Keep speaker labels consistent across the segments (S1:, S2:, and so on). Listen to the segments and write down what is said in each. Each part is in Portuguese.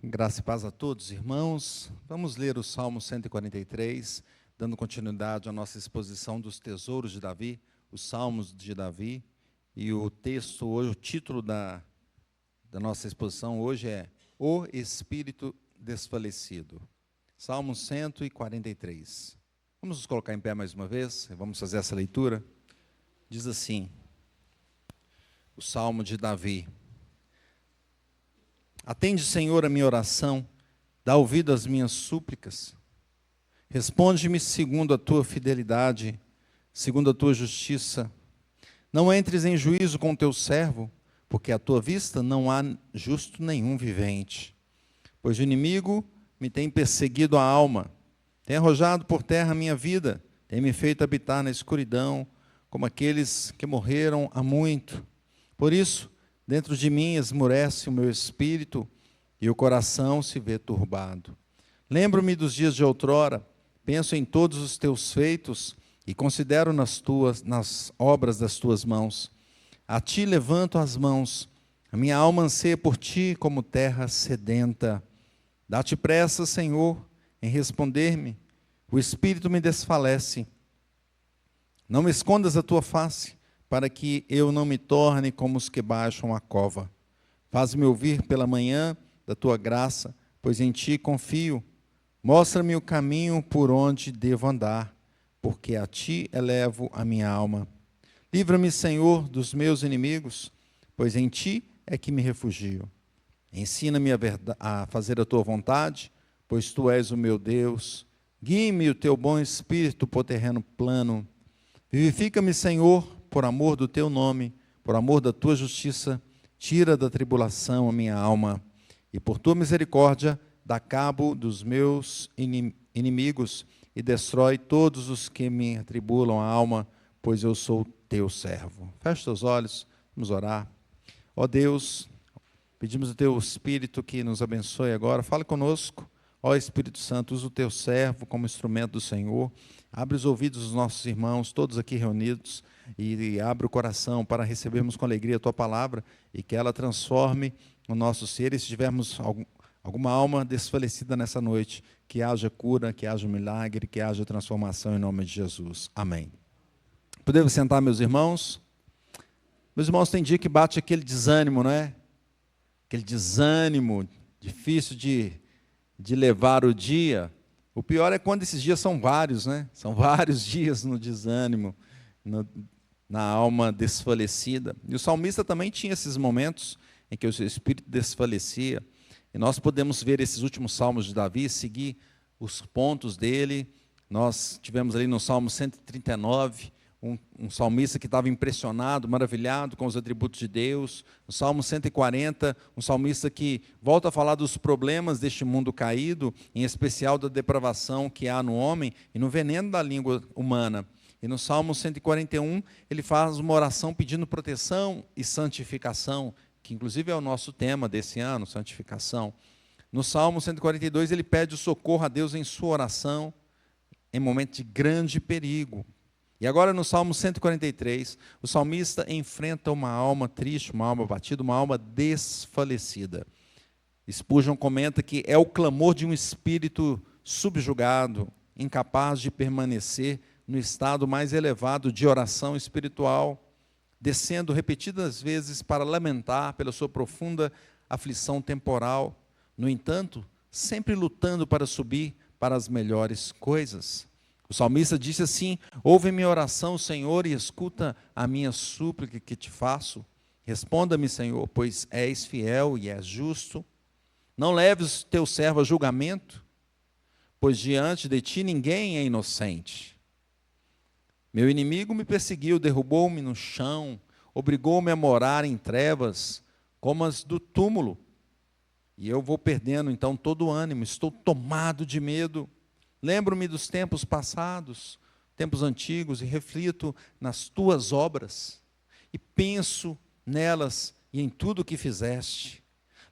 S1: Graça e paz a todos, irmãos. Vamos ler o Salmo 143, dando continuidade à nossa exposição dos tesouros de Davi, os Salmos de Davi. E o texto hoje, o título da nossa exposição hoje é O Espírito Desfalecido. Salmo 143. Vamos nos colocar em pé mais uma vez, vamos fazer essa leitura. Diz assim, o Salmo de Davi. Atende, Senhor, a minha oração, dá ouvido às minhas súplicas. Responde-me segundo a tua fidelidade, segundo a tua justiça. Não entres em juízo com o teu servo, porque à tua vista não há justo nenhum vivente. Pois o inimigo me tem perseguido a alma, tem arrojado por terra a minha vida, tem me feito habitar na escuridão, como aqueles que morreram há muito. Por isso, dentro de mim esmorece o meu espírito e o coração se vê turbado. Lembro-me dos dias de outrora, penso em todos os teus feitos e considero nas obras das tuas mãos. A ti levanto as mãos, a minha alma anseia por ti como terra sedenta. Dá-te pressa, Senhor, em responder-me, o espírito me desfalece. Não me escondas a tua face, para que eu não me torne como os que baixam a cova. Faz-me ouvir pela manhã da tua graça, pois em ti confio. Mostra-me o caminho por onde devo andar, porque a ti elevo a minha alma. Livra-me, Senhor, dos meus inimigos, pois em ti é que me refugio. Ensina-me a fazer a tua vontade, pois tu és o meu Deus. Guie-me o teu bom espírito por terreno plano. Vivifica-me, Senhor, por amor do teu nome, por amor da tua justiça, tira da tribulação a minha alma. E por tua misericórdia, dá cabo dos meus inimigos e destrói todos os que me atribulam a alma, pois eu sou teu servo. Feche teus olhos, vamos orar. Ó Deus, pedimos o teu Espírito que nos abençoe agora. Fale conosco. Ó Espírito Santo, usa o teu servo como instrumento do Senhor. Abre os ouvidos dos nossos irmãos, todos aqui reunidos, e abre o coração para recebermos com alegria a tua palavra e que ela transforme o nosso ser. E se tivermos alguma alma desfalecida nessa noite, que haja cura, que haja milagre, que haja transformação em nome de Jesus. Amém. Podemos sentar, meus irmãos? Meus irmãos, tem dia que bate aquele desânimo, não é? Aquele desânimo difícil de levar o dia. O pior é quando esses dias são vários, né? São vários dias no desânimo, na alma desfalecida. E o salmista também tinha esses momentos em que o seu espírito desfalecia. E nós podemos ver esses últimos salmos de Davi, seguir os pontos dele. Nós tivemos ali no Salmo 139, um salmista que estava impressionado, maravilhado com os atributos de Deus. No Salmo 140, um salmista que volta a falar dos problemas deste mundo caído, em especial da depravação que há no homem e no veneno da língua humana. E no Salmo 141, ele faz uma oração pedindo proteção e santificação, que inclusive é o nosso tema desse ano, santificação. No Salmo 142, ele pede o socorro a Deus em sua oração, em momento de grande perigo. E agora no Salmo 143, o salmista enfrenta uma alma triste, uma alma abatida, uma alma desfalecida. Spurgeon comenta que é o clamor de um espírito subjugado, incapaz de permanecer no estado mais elevado de oração espiritual, descendo repetidas vezes para lamentar pela sua profunda aflição temporal, no entanto, sempre lutando para subir para as melhores coisas. O salmista disse assim: ouve minha oração, Senhor, e escuta a minha súplica que te faço. Responda-me, Senhor, pois és fiel e és justo. Não leves o teu servo a julgamento, pois diante de ti ninguém é inocente. Meu inimigo me perseguiu, derrubou-me no chão, obrigou-me a morar em trevas, como as do túmulo. E eu vou perdendo então todo o ânimo, estou tomado de medo. Lembro-me dos tempos passados, tempos antigos, e reflito nas tuas obras, e penso nelas e em tudo o que fizeste.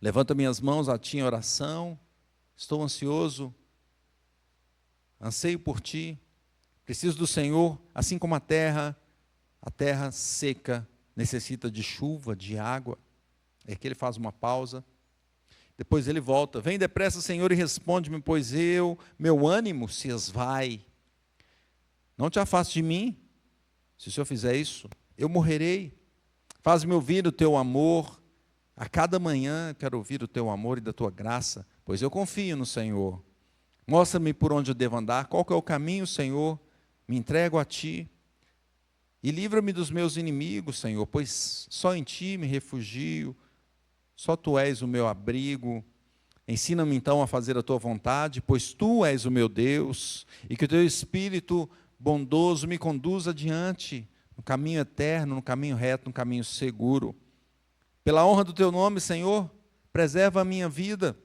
S1: Levanto minhas mãos a ti em oração, estou ansioso, anseio por ti, preciso do Senhor, assim como a terra seca necessita de chuva, de água. É que ele faz uma pausa. Depois ele volta, vem depressa, Senhor, e responde-me, pois meu ânimo se esvai. Não te afaste de mim, se o Senhor fizer isso, eu morrerei. Faz-me ouvir o teu amor, a cada manhã quero ouvir o teu amor e da tua graça, pois eu confio no Senhor. Mostra-me por onde eu devo andar, qual que é o caminho, Senhor, me entrego a ti. E livra-me dos meus inimigos, Senhor, pois só em ti me refugio, só tu és o meu abrigo. Ensina-me então a fazer a tua vontade, pois tu és o meu Deus, e que o teu Espírito bondoso me conduza adiante, no caminho eterno, no caminho reto, no caminho seguro. Pela honra do teu nome, Senhor, preserva a minha vida,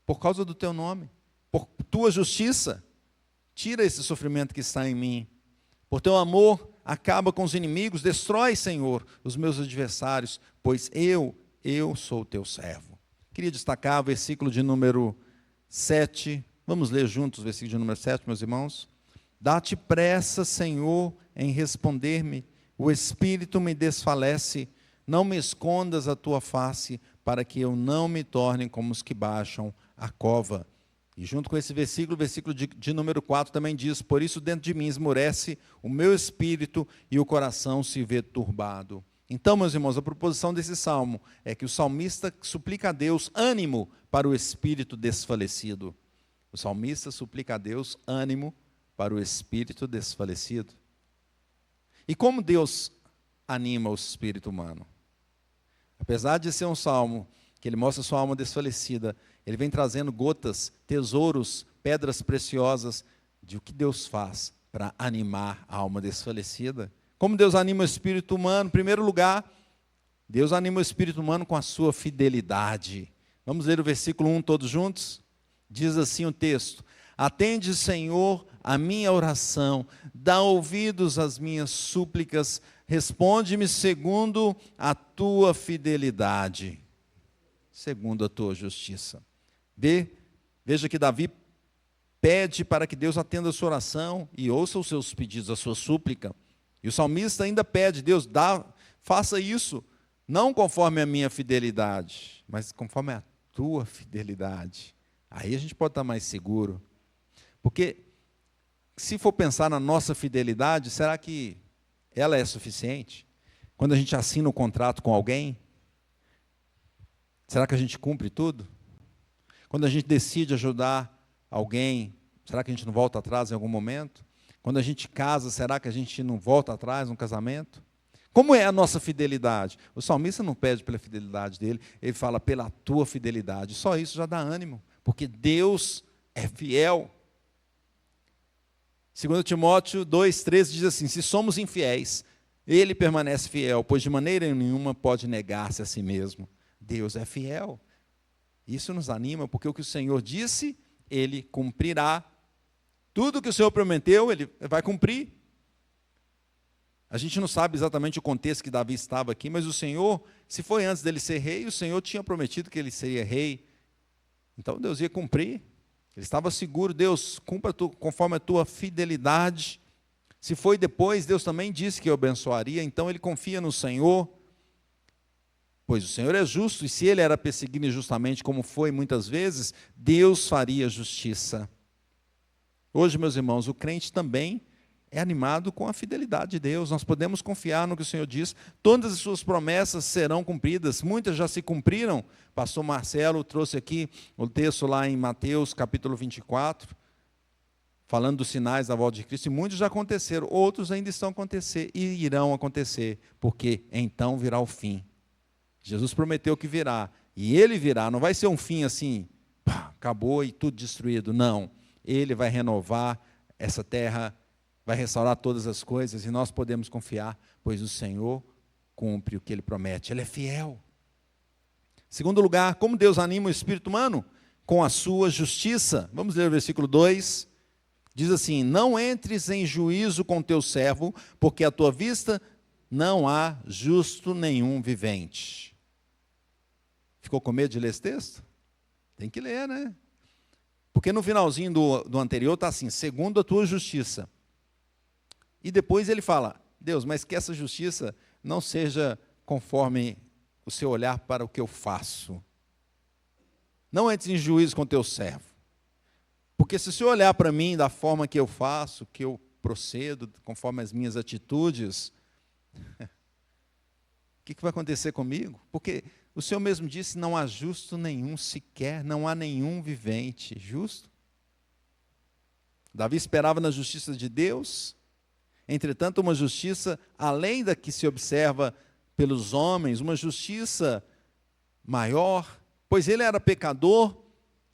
S1: por causa do teu nome, por tua justiça, tira esse sofrimento que está em mim. Por teu amor, acaba com os inimigos, destrói, Senhor, os meus adversários, pois eu sou teu servo. Queria destacar o versículo de número 7. Vamos ler juntos o versículo de número 7, meus irmãos. Dá-te pressa, Senhor, em responder-me. O espírito me desfalece. Não me escondas a tua face, para que eu não me torne como os que baixam a cova. E junto com esse versículo, o versículo de número 4 também diz: por isso dentro de mim esmorece o meu espírito e o coração se vê turbado. Então, meus irmãos, a proposição desse salmo é que o salmista suplica a Deus ânimo para o espírito desfalecido. O salmista suplica a Deus ânimo para o espírito desfalecido. E como Deus anima o espírito humano? Apesar de ser um salmo que ele mostra sua alma desfalecida, ele vem trazendo gotas, tesouros, pedras preciosas de o que Deus faz para animar a alma desfalecida. Como Deus anima o espírito humano? Em primeiro lugar, Deus anima o espírito humano com a sua fidelidade. Vamos ler o versículo 1 todos juntos? Diz assim o texto: atende, Senhor, a minha oração, dá ouvidos às minhas súplicas, responde-me segundo a tua fidelidade, segundo a tua justiça. Veja que Davi pede para que Deus atenda a sua oração e ouça os seus pedidos, a sua súplica. E o salmista ainda pede: Deus, faça isso, não conforme a minha fidelidade, mas conforme a tua fidelidade. Aí a gente pode estar mais seguro. Porque se for pensar na nossa fidelidade, será que ela é suficiente? Quando a gente assina um contrato com alguém, será que a gente cumpre tudo? Quando a gente decide ajudar alguém, será que a gente não volta atrás em algum momento? Quando a gente casa, será que a gente não volta atrás no casamento? Como é a nossa fidelidade? O salmista não pede pela fidelidade dele, ele fala pela tua fidelidade. Só isso já dá ânimo, porque Deus é fiel. 2 Timóteo 2,13 diz assim: se somos infiéis, ele permanece fiel, pois de maneira nenhuma pode negar-se a si mesmo. Deus é fiel. Isso nos anima, porque o que o Senhor disse, ele cumprirá. Tudo que o Senhor prometeu, ele vai cumprir. A gente não sabe exatamente o contexto que Davi estava aqui, mas o Senhor, se foi antes dele ser rei, o Senhor tinha prometido que ele seria rei. Então Deus ia cumprir. Ele estava seguro: Deus, cumpra conforme a tua fidelidade. Se foi depois, Deus também disse que eu abençoaria, então ele confia no Senhor. Pois o Senhor é justo, e se ele era perseguido injustamente, como foi muitas vezes, Deus faria justiça. Hoje, meus irmãos, o crente também é animado com a fidelidade de Deus. Nós podemos confiar no que o Senhor diz. Todas as suas promessas serão cumpridas. Muitas já se cumpriram. Pastor Marcelo trouxe aqui o texto lá em Mateus, capítulo 24, falando dos sinais da volta de Cristo. E muitos já aconteceram. Outros ainda estão a acontecer e irão acontecer, porque então virá o fim. Jesus prometeu que virá. E ele virá. Não vai ser um fim assim, pá, acabou e tudo destruído. Não. Ele vai renovar essa terra, vai restaurar todas as coisas, e nós podemos confiar, pois o Senhor cumpre o que Ele promete. Ele é fiel. Segundo lugar, como Deus anima o espírito humano? Com a sua justiça. Vamos ler o versículo 2. Diz assim: não entres em juízo com teu servo, porque à tua vista não há justo nenhum vivente. Ficou com medo de ler esse texto? Tem que ler, né? Porque no finalzinho do anterior está assim: segundo a tua justiça. E depois ele fala: Deus, mas que essa justiça não seja conforme o seu olhar para o que eu faço. Não entres em juízo com teu servo. Porque se o Senhor olhar para mim da forma que eu faço, que eu procedo, conforme as minhas atitudes, o que vai acontecer comigo? Porque o Senhor mesmo disse, não há justo nenhum sequer, não há nenhum vivente justo. Davi esperava na justiça de Deus, entretanto uma justiça além da que se observa pelos homens, uma justiça maior, pois ele era pecador,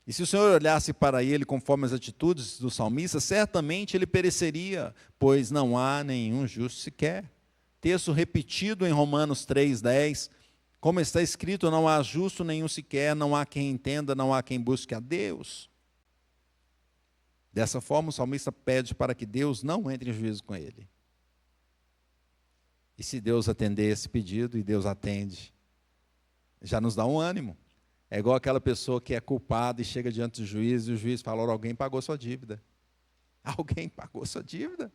S1: e se o Senhor olhasse para ele conforme as atitudes do salmista, certamente ele pereceria, pois não há nenhum justo sequer. Texto repetido em Romanos 3:10, como está escrito, não há justo nenhum sequer, não há quem entenda, não há quem busque a Deus. Dessa forma, o salmista pede para que Deus não entre em juízo com ele. E se Deus atender esse pedido, e Deus atende, já nos dá um ânimo. É igual aquela pessoa que é culpada e chega diante do juiz, e o juiz fala, alguém pagou sua dívida. Alguém pagou sua dívida.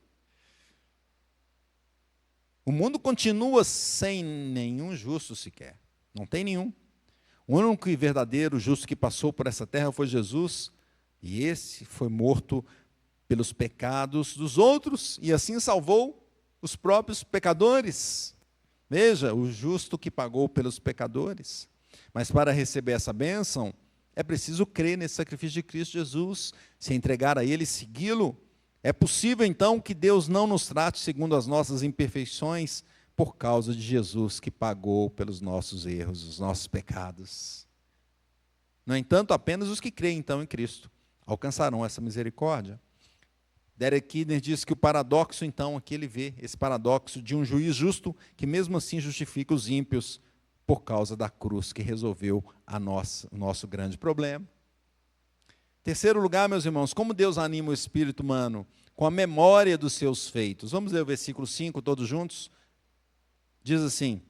S1: O mundo continua sem nenhum justo sequer. Não tem nenhum. O único e verdadeiro justo que passou por essa terra foi Jesus, e esse foi morto pelos pecados dos outros, e assim salvou os próprios pecadores. Veja, o justo que pagou pelos pecadores. Mas para receber essa bênção, é preciso crer nesse sacrifício de Cristo Jesus, se entregar a Ele e segui-lo. É possível, então, que Deus não nos trate segundo as nossas imperfeições, por causa de Jesus, que pagou pelos nossos erros, os nossos pecados. No entanto, apenas os que creem, então, em Cristo, alcançarão essa misericórdia. Derek Kidner diz que o paradoxo, então, aqui ele vê esse paradoxo de um juiz justo, que mesmo assim justifica os ímpios, por causa da cruz que resolveu o nosso grande problema. Terceiro lugar, meus irmãos, como Deus anima o espírito humano? Com a memória dos seus feitos. Vamos ler o versículo 5, todos juntos? Diz assim,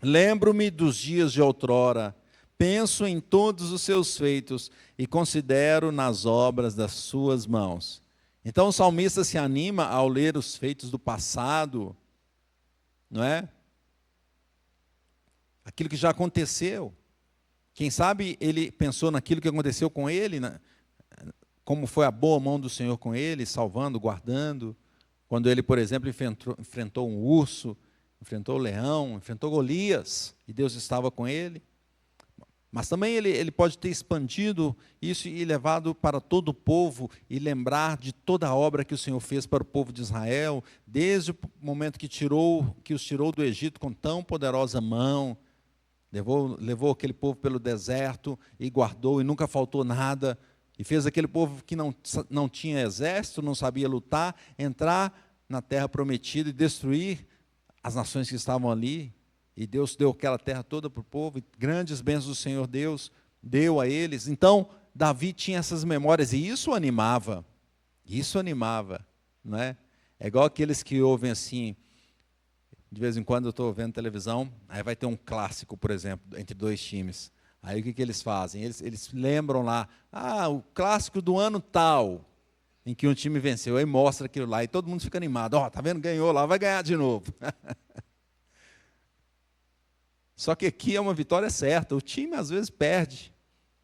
S1: lembro-me dos dias de outrora, penso em todos os seus feitos e considero nas obras das suas mãos. Então o salmista se anima ao ler os feitos do passado, não é? Aquilo que já aconteceu. Quem sabe ele pensou naquilo que aconteceu com ele, como foi a boa mão do Senhor com ele, salvando, guardando. Quando ele, por exemplo, enfrentou um urso, enfrentou o leão, enfrentou Golias, e Deus estava com ele. Mas também ele pode ter expandido isso e levado para todo o povo, e lembrar de toda a obra que o Senhor fez para o povo de Israel, desde o momento que os tirou do Egito com tão poderosa mão, levou aquele povo pelo deserto e guardou, e nunca faltou nada, e fez aquele povo que não tinha exército, não sabia lutar, entrar na terra prometida e destruir as nações que estavam ali. E Deus deu aquela terra toda para o povo, e grandes bênçãos do Senhor Deus deu a eles. Então, Davi tinha essas memórias, e isso animava, não é? É igual aqueles que ouvem assim, de vez em quando eu estou vendo televisão, aí vai ter um clássico, por exemplo, entre dois times. Aí o que eles fazem? Eles lembram lá, o clássico do ano tal, em que um time venceu, aí mostra aquilo lá, e todo mundo fica animado, tá vendo, ganhou lá, vai ganhar de novo. Só que aqui é uma vitória certa, o time às vezes perde.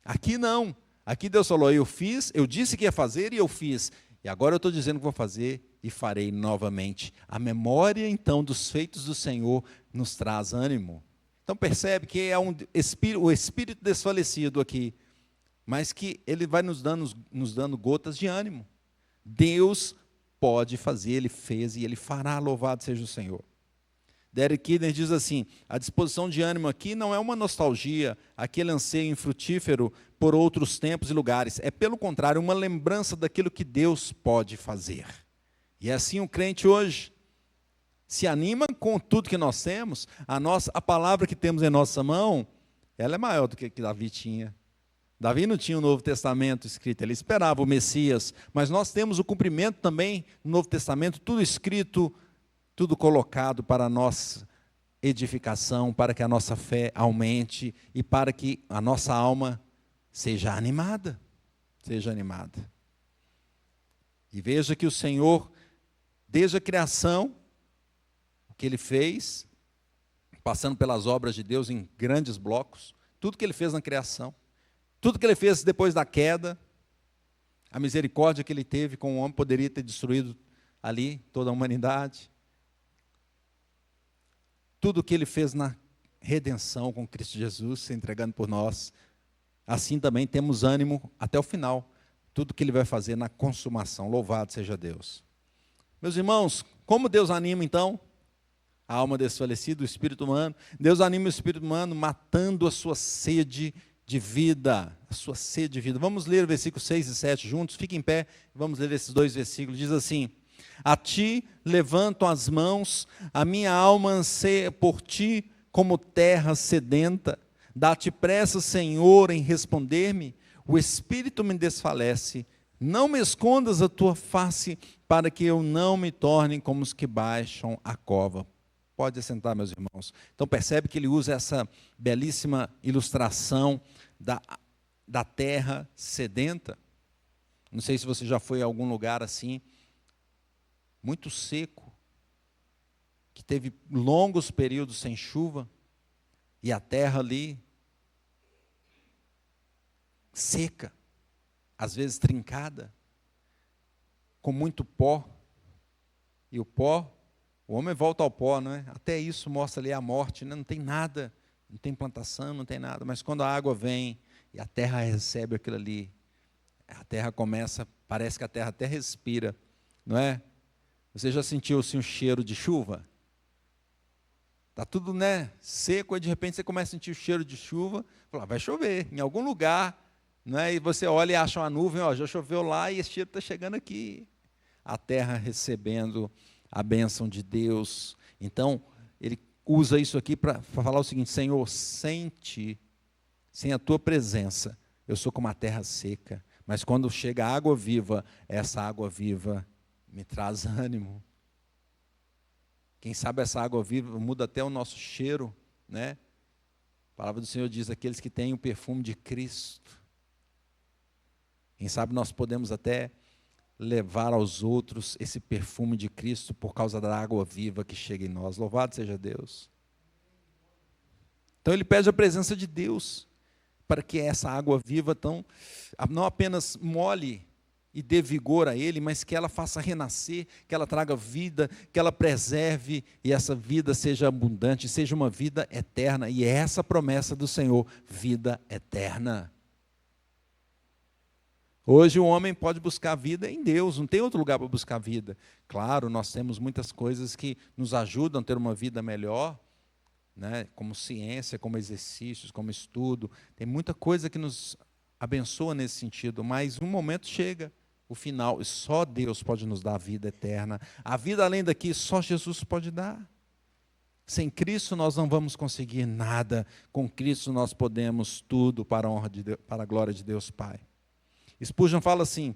S1: Aqui não, aqui Deus falou, eu disse que ia fazer e eu fiz, e agora eu estou dizendo que vou fazer e farei novamente. A memória então dos feitos do Senhor nos traz ânimo. Então percebe que é o espírito desfalecido aqui, mas que ele vai nos dando gotas de ânimo. Deus pode fazer, Ele fez e Ele fará, louvado seja o Senhor. Derek Kidner diz assim, a disposição de ânimo aqui não é uma nostalgia, aquele anseio infrutífero por outros tempos e lugares, é pelo contrário, uma lembrança daquilo que Deus pode fazer. E é assim o crente hoje se anima com tudo que nós temos, a palavra que temos em nossa mão, ela é maior do que Davi tinha. Davi não tinha o Novo Testamento escrito, ele esperava o Messias, mas nós temos o cumprimento também no Novo Testamento, tudo escrito, tudo colocado para a nossa edificação, para que a nossa fé aumente e para que a nossa alma seja animada. E veja que o Senhor, desde a criação, o que Ele fez, passando pelas obras de Deus em grandes blocos, tudo que Ele fez na criação, Tudo que ele fez depois da queda, a misericórdia que ele teve com o homem poderia ter destruído ali toda a humanidade. Tudo que ele fez na redenção com Cristo Jesus, se entregando por nós, assim também temos ânimo até o final. Tudo que ele vai fazer na consumação. Louvado seja Deus. Meus irmãos, como Deus anima então a alma desfalecida, o espírito humano? Deus anima o espírito humano matando a sua sede de vida. A sua sede de vida. Vamos ler o versículo 6 e 7 juntos. Fique em pé, vamos ler esses dois versículos. Diz assim: a ti levanto as mãos, a minha alma anseia por ti como terra sedenta. Dá-te pressa, Senhor, em responder-me. O espírito me desfalece. Não me escondas a tua face, para que eu não me torne como os que baixam a cova. Pode assentar, meus irmãos. Então percebe que ele usa essa belíssima ilustração da terra sedenta. Não sei se você já foi a algum lugar assim, muito seco, que teve longos períodos sem chuva, e a terra ali seca, às vezes trincada, com muito pó. E o pó, o homem volta ao pó, não é? Até isso mostra ali a morte, né? Não tem nada, não tem plantação, não tem nada. Mas quando a água vem e a terra recebe aquilo ali, a terra começa, parece que a terra até respira, não é? Você já sentiu assim, um cheiro de chuva? Está tudo, né, seco, e de repente você começa a sentir o cheiro de chuva, fala, vai chover em algum lugar, né? E você olha e acha uma nuvem, ó, já choveu lá e esse cheiro está chegando aqui. A terra recebendo a bênção de Deus. Então, ele usa isso aqui para falar o seguinte: Senhor, sem ti, sem a tua presença, eu sou como a terra seca, mas quando chega a água viva, essa água viva me traz ânimo. Quem sabe essa água viva muda até o nosso cheiro, né? A palavra do Senhor diz, aqueles que têm o perfume de Cristo. Quem sabe nós podemos até levar aos outros esse perfume de Cristo por causa da água viva que chega em nós. Louvado seja Deus. Então ele pede a presença de Deus para que essa água viva não apenas molhe e dê vigor a ele, mas que ela faça renascer, que ela traga vida, que ela preserve e essa vida seja abundante, seja uma vida eterna. E é essa a promessa do Senhor, vida eterna. Hoje o homem pode buscar vida em Deus, não tem outro lugar para buscar vida. Claro, nós temos muitas coisas que nos ajudam a ter uma vida melhor, né? Como ciência, como exercícios, como estudo. Tem muita coisa que nos abençoa nesse sentido, mas um momento chega, o final, e só Deus pode nos dar a vida eterna. A vida além daqui, só Jesus pode dar. Sem Cristo nós não vamos conseguir nada. Com Cristo nós podemos tudo para a honra de Deus, para a glória de Deus Pai. Spurgeon fala assim: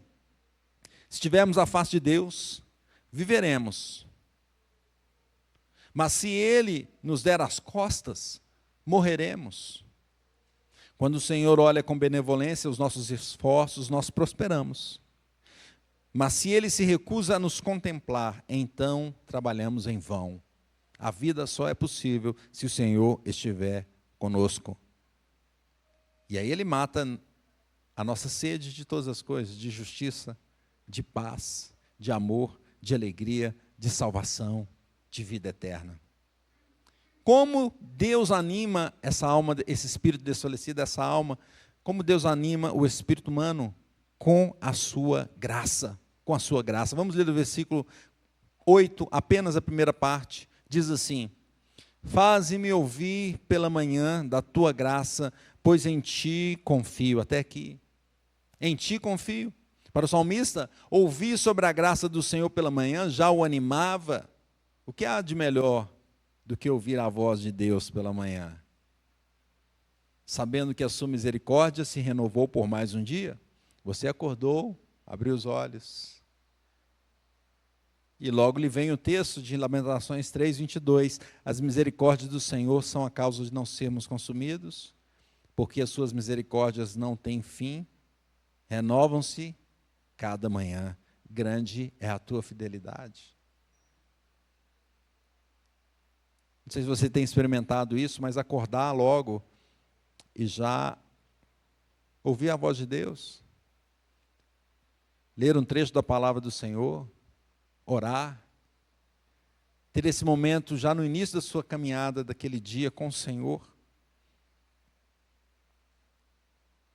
S1: se tivermos a face de Deus, viveremos. Mas se Ele nos der as costas, morreremos. Quando o Senhor olha com benevolência os nossos esforços, nós prosperamos. Mas se Ele se recusa a nos contemplar, então trabalhamos em vão. A vida só é possível se o Senhor estiver conosco. E aí Ele mata a nossa sede de todas as coisas, de justiça, de paz, de amor, de alegria, de salvação, de vida eterna. Como Deus anima essa alma, esse espírito desfalecido, essa alma, como Deus anima o espírito humano? Com a sua graça, com a sua graça. Vamos ler o versículo 8, apenas a primeira parte, diz assim: faze-me ouvir pela manhã da tua graça, pois em ti confio. Até aqui. Em ti confio. Para o salmista, ouvir sobre a graça do Senhor pela manhã já o animava. O que há de melhor do que ouvir a voz de Deus pela manhã? Sabendo que a sua misericórdia se renovou por mais um dia. Você acordou, abriu os olhos. E logo lhe vem o texto de Lamentações 3:22. As misericórdias do Senhor são a causa de não sermos consumidos, porque as suas misericórdias não têm fim, renovam-se cada manhã. Grande é a tua fidelidade. Não sei se você tem experimentado isso, mas acordar logo e já Ouvir a voz de Deus, ler um trecho da palavra do Senhor, orar, ter esse momento já no início da sua caminhada, daquele dia com o Senhor.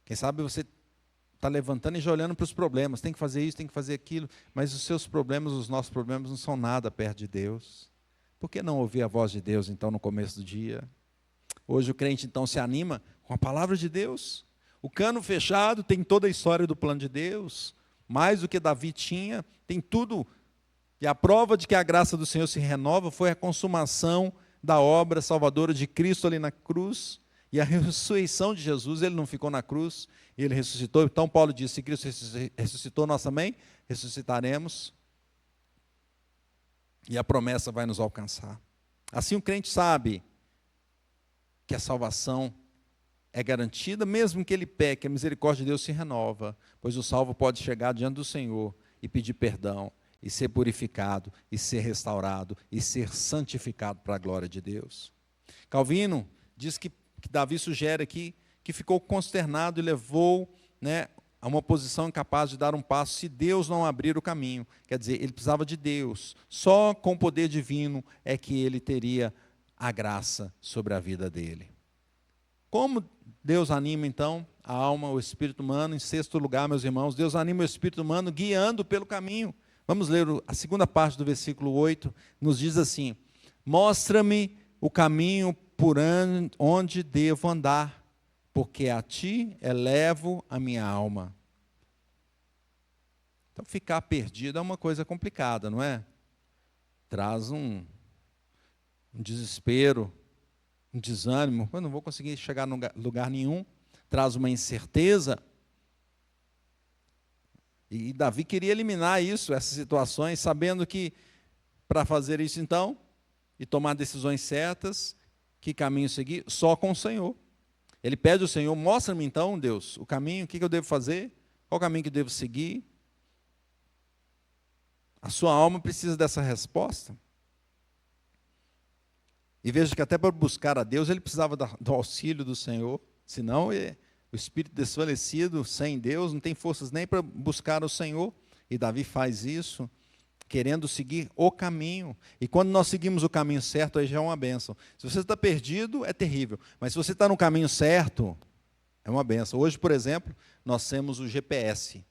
S1: Quem sabe você está levantando e já olhando para os problemas, tem que fazer isso, tem que fazer aquilo, mas os seus problemas, os nossos problemas não são nada perto de Deus. Por que não ouvir a voz de Deus, então, no começo do dia? Hoje o crente, então, se anima com a palavra de Deus. O cano fechado tem toda a história do plano de Deus, mais do que Davi tinha, tem tudo. E a prova de que a graça do Senhor se renova foi a consumação da obra salvadora de Cristo ali na cruz, e a ressurreição de Jesus. Ele não ficou na cruz, ele ressuscitou. Então Paulo disse: se Cristo ressuscitou, nós também ressuscitaremos, e a promessa vai nos alcançar. Assim o crente sabe que a salvação é garantida, mesmo que ele peque, a misericórdia de Deus se renova, pois o salvo pode chegar diante do Senhor e pedir perdão, e ser purificado, e ser restaurado, e ser santificado para a glória de Deus. Calvino diz que Davi sugere aqui que ficou consternado e levou, a uma posição incapaz de dar um passo se Deus não abrir o caminho. Quer dizer, ele precisava de Deus. Só com o poder divino é que ele teria a graça sobre a vida dele. Como Deus anima, então, a alma, o espírito humano? Em sexto lugar, meus irmãos, Deus anima o espírito humano guiando pelo caminho. Vamos ler a segunda parte do versículo 8, nos diz assim: mostra-me o caminho por onde devo andar, porque a ti elevo a minha alma. Então, ficar perdido é uma coisa complicada, não é? Traz um desespero, um desânimo. Eu não vou conseguir chegar em lugar nenhum. Traz uma incerteza. E Davi queria eliminar isso, essas situações, sabendo que para fazer isso, então, e tomar decisões certas, que caminho seguir? Só com o Senhor. Ele pede ao Senhor: mostra-me então, Deus, o caminho, o que eu devo fazer, qual o caminho que eu devo seguir. A sua alma precisa dessa resposta. E veja que até para buscar a Deus, ele precisava do auxílio do Senhor, senão o espírito desfalecido, sem Deus, não tem forças nem para buscar o Senhor. E Davi faz isso, querendo seguir o caminho. E quando nós seguimos o caminho certo, aí já é uma bênção. Se você está perdido, é terrível. Mas se você está no caminho certo, é uma bênção. Hoje, por exemplo, nós temos o GPS,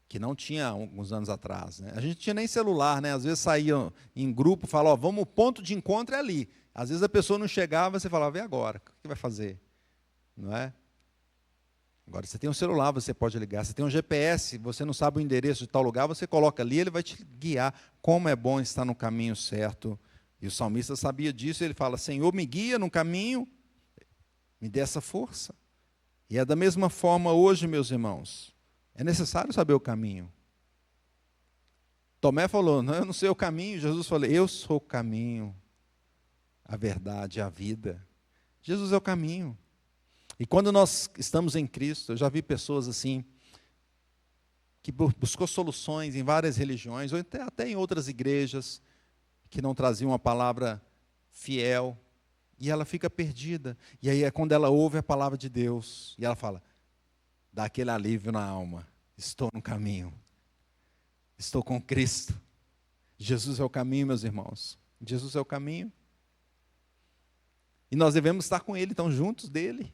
S1: que não tinha alguns anos atrás. A gente não tinha nem celular, Às vezes saía em grupo, falava: vamos, o ponto de encontro é ali. Às vezes a pessoa não chegava, você falava: e agora? O que vai fazer? Não é? Agora, você tem um celular, você pode ligar. Você tem um GPS, você não sabe o endereço de tal lugar, você coloca ali, ele vai te guiar. Como é bom estar no caminho certo. E o salmista sabia disso, ele fala: Senhor, me guia no caminho, me dê essa força. E é da mesma forma hoje, meus irmãos. É necessário saber o caminho. Tomé falou: não, eu não sei o caminho. Jesus falou: eu sou o caminho, a verdade, a vida. Jesus é o caminho. E quando nós estamos em Cristo, eu já vi pessoas assim, que buscou soluções em várias religiões, ou até em outras igrejas, que não traziam uma palavra fiel, e ela fica perdida. E aí é quando ela ouve a palavra de Deus, e ela fala: dá aquele alívio na alma, estou no caminho, estou com Cristo. Jesus é o caminho, meus irmãos. Jesus é o caminho. E nós devemos estar com Ele, então, juntos dele.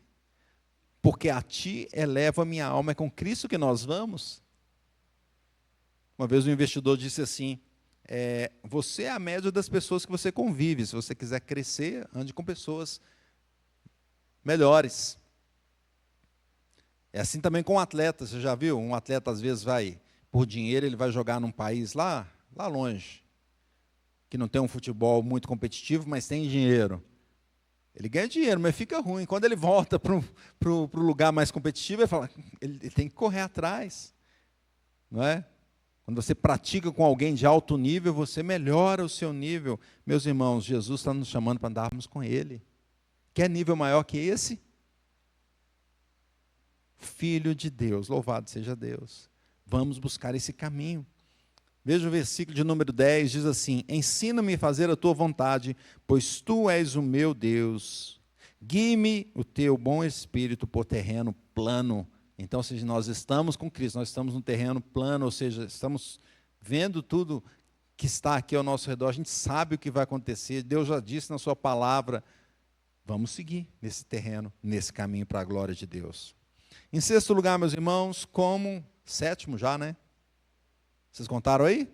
S1: Porque a ti eleva a minha alma. É com Cristo que nós vamos. Uma vez um investidor disse assim: você é a média das pessoas que você convive. Se você quiser crescer, ande com pessoas melhores. É assim também com atletas. Você já viu? Um atleta às vezes vai, por dinheiro, ele vai jogar num país lá longe, que não tem um futebol muito competitivo, mas tem dinheiro. Ele ganha dinheiro, mas fica ruim. Quando ele volta para o lugar mais competitivo, ele tem que correr atrás. Não é? Quando você pratica com alguém de alto nível, você melhora o seu nível. Meus irmãos, Jesus está nos chamando para andarmos com Ele. Quer nível maior que esse? Filho de Deus, louvado seja Deus. Vamos buscar esse caminho. Veja o versículo de número 10, diz assim: ensina-me a fazer a tua vontade, pois tu és o meu Deus. Guie-me o teu bom espírito por terreno plano, Então, se nós estamos com Cristo, nós estamos no terreno plano, ou seja, estamos vendo tudo que está aqui ao nosso redor, a gente sabe o que vai acontecer, Deus já disse na sua palavra, vamos seguir nesse terreno, nesse caminho para a glória de Deus. Em sexto lugar, meus irmãos, sétimo já, né? Vocês contaram aí?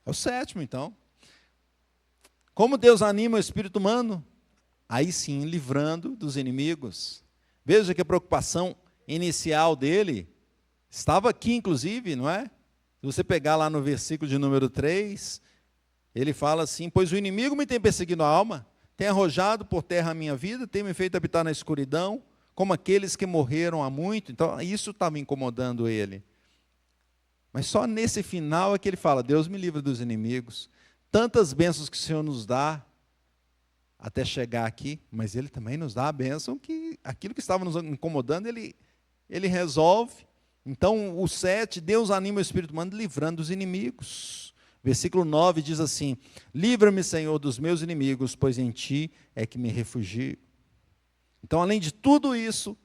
S1: É o sétimo, então. Como Deus anima o espírito humano? Aí sim, livrando dos inimigos. Veja que a preocupação inicial dele estava aqui, inclusive, não é? Se você pegar lá no versículo de número 3, ele fala assim: pois o inimigo me tem perseguido a alma, tem arrojado por terra a minha vida, tem me feito habitar na escuridão, como aqueles que morreram há muito. Então, isso estava incomodando ele. Mas só nesse final é que ele fala: Deus me livra dos inimigos. Tantas bênçãos que o Senhor nos dá, até chegar aqui, mas Ele também nos dá a bênção que aquilo que estava nos incomodando, Ele resolve. Então, o 7, Deus anima o espírito humano livrando dos inimigos. Versículo 9 diz assim: livra-me, Senhor, dos meus inimigos, pois em Ti é que me refugio. Então, além de tudo isso,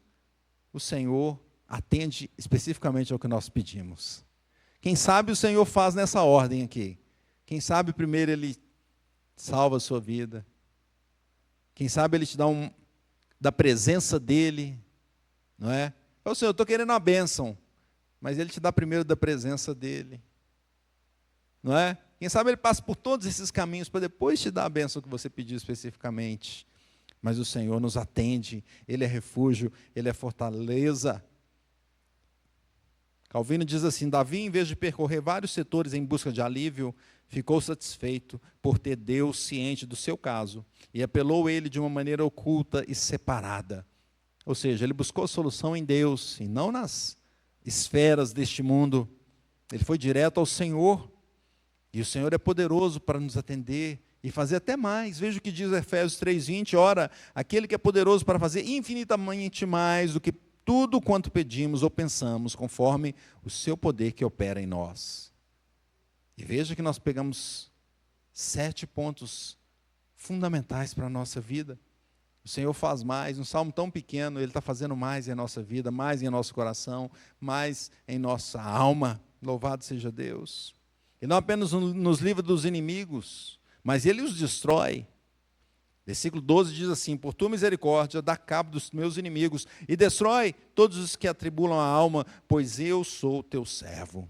S1: o Senhor atende especificamente ao que nós pedimos. Quem sabe o Senhor faz nessa ordem aqui. Quem sabe primeiro Ele salva a sua vida. Quem sabe Ele te dá da presença dEle, não é? Ô Senhor, eu estou querendo uma bênção, mas Ele te dá primeiro da presença dEle, não é? Quem sabe Ele passa por todos esses caminhos para depois te dar a bênção que você pediu especificamente. Mas o Senhor nos atende, Ele é refúgio, Ele é fortaleza. Calvino diz assim: Davi, em vez de percorrer vários setores em busca de alívio, ficou satisfeito por ter Deus ciente do seu caso e apelou ele de uma maneira oculta e separada. Ou seja, ele buscou a solução em Deus e não nas esferas deste mundo. Ele foi direto ao Senhor, e o Senhor é poderoso para nos atender e fazer até mais. Veja o que diz Efésios 3:20: ora, aquele que é poderoso para fazer infinitamente mais do que tudo quanto pedimos ou pensamos, conforme o seu poder que opera em nós. E veja que nós pegamos 7 pontos fundamentais para a nossa vida. O Senhor faz mais, um salmo tão pequeno, Ele está fazendo mais em nossa vida, mais em nosso coração, mais em nossa alma. Louvado seja Deus. E não apenas nos livra dos inimigos, mas Ele os destrói. Versículo 12 diz assim: por tua misericórdia, dá cabo dos meus inimigos e destrói todos os que atribulam a alma, pois eu sou teu servo.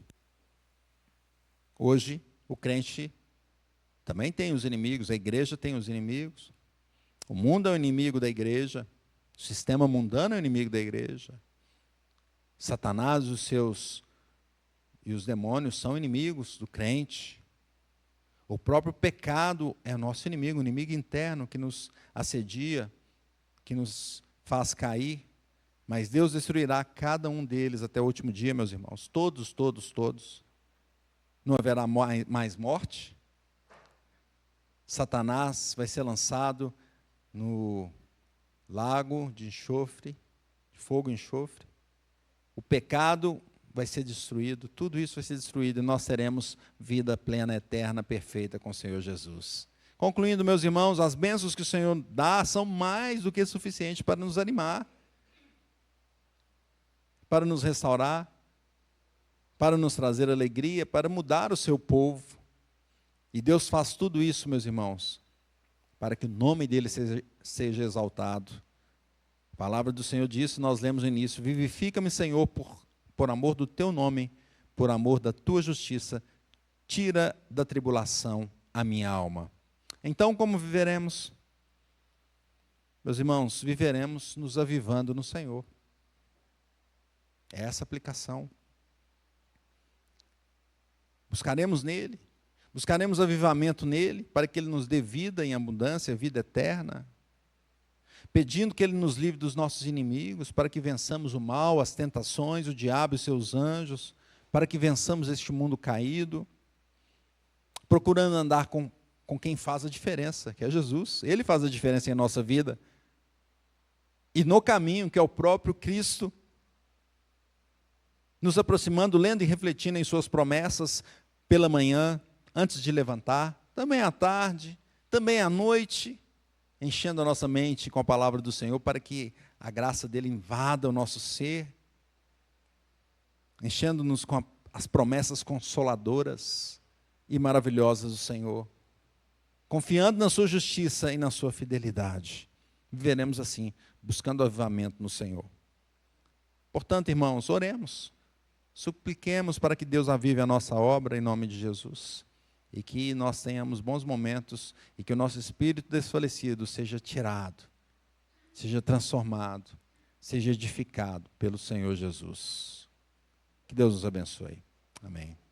S1: Hoje, o crente também tem os inimigos, a igreja tem os inimigos, o mundo é o inimigo da igreja, o sistema mundano é o inimigo da igreja, Satanás e os demônios são inimigos do crente. O próprio pecado é nosso inimigo, um inimigo interno que nos assedia, que nos faz cair, mas Deus destruirá cada um deles até o último dia, meus irmãos, todos, todos, todos. Não haverá mais morte. Satanás vai ser lançado no lago de enxofre, de fogo e enxofre. O pecado vai ser destruído, tudo isso vai ser destruído e nós teremos vida plena, eterna, perfeita com o Senhor Jesus. Concluindo, meus irmãos, as bênçãos que o Senhor dá são mais do que suficientes para nos animar, para nos restaurar, para nos trazer alegria, para mudar o seu povo. E Deus faz tudo isso, meus irmãos, para que o nome dele seja exaltado. A palavra do Senhor disse, nós lemos no início: vivifica-me, Senhor, por amor do teu nome, por amor da tua justiça, tira da tribulação a minha alma. Então, como viveremos? Meus irmãos, viveremos nos avivando no Senhor. É essa a aplicação. Buscaremos nele, buscaremos avivamento nele, para que ele nos dê vida em abundância, vida eterna, pedindo que ele nos livre dos nossos inimigos, para que vençamos o mal, as tentações, o diabo e seus anjos, para que vençamos este mundo caído, procurando andar com quem faz a diferença, que é Jesus. Ele faz a diferença em nossa vida. E no caminho, que é o próprio Cristo, nos aproximando, lendo e refletindo em suas promessas pela manhã, antes de levantar, também à tarde, também à noite, enchendo a nossa mente com a palavra do Senhor, para que a graça dele invada o nosso ser, enchendo-nos com as promessas consoladoras e maravilhosas do Senhor. Confiando na sua justiça e na sua fidelidade. Viveremos assim, buscando avivamento no Senhor. Portanto, irmãos, oremos. Supliquemos para que Deus avive a nossa obra em nome de Jesus. E que nós tenhamos bons momentos e que o nosso espírito desfalecido seja tirado, seja transformado, seja edificado pelo Senhor Jesus. Que Deus nos abençoe. Amém.